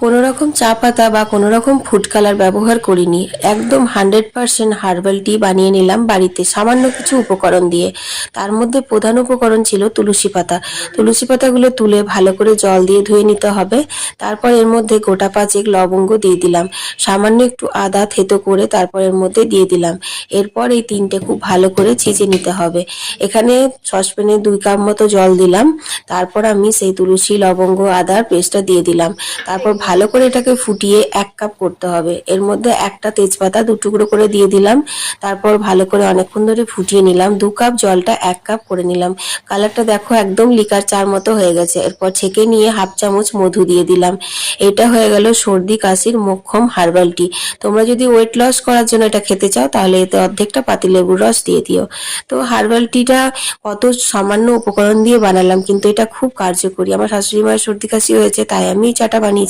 কোনো রকম চা পাতা বা কোনো রকম ফুড কালার ব্যবহার করিনি, একদম 100% হার্বাল টি বানিয়ে নিলাম বাড়িতে সামান্য কিছু উপকরণ দিয়ে। তার মধ্যে প্রধান উপকরণ ছিল তুলসী পাতা। তুলসী পাতাগুলো তুলে ভালো করে জল দিয়ে ধুয়ে নিতে হবে। তারপর এর মধ্যে গোটা 5 লবঙ্গ দিয়ে দিলাম, সামান্য একটু আদা থেতো করে তারপর এর মধ্যে দিয়ে দিলাম। এরপর এই তিনটে খুব ভালো করে ছেঁচে নিতে হবে। এখানে সসপ্যানে 2 কাপ মতো জল দিলাম। তারপর আমি সেই তুলসী লবঙ্গ আদার পেস্টটা দিয়ে দিলাম। তারপর ভালো করে এটাকে ফুটিয়ে 1 কাপ করতে হবে। এর মধ্যে একটা তেজপাতা 2 টুকরো করে দিয়ে দিলাম। তারপর ভালো করে অনেকক্ষণ ধরে ফুটিয়ে নিলাম। 2 কাপ জলটা 1 কাপ করে নিলাম। কালারটা দেখো একদম লিকার চার মতো হয়ে গেছে। এরপর ছেঁকে নিয়ে হাফ চামচ মধু দিয়ে দিলাম। এটা হয়ে গেল সর্দি কাশির মোক্ষম হার্বাল টি। তোমরা যদি ওয়েট লস করার জন্য এটা খেতে চাও তাহলে এতে অর্ধেকটা পাতিলেবুর রস দিয়ে দিও। তো হার্বাল টিটা কত সামান্য উপকরণ দিয়ে বানালাম, কিন্তু এটা খুব কার্যকরী। আমার শাশুড়ি মায়ের সর্দি কাশি হয়েছে, তাই আমি এই চাটা বানিয়েছি।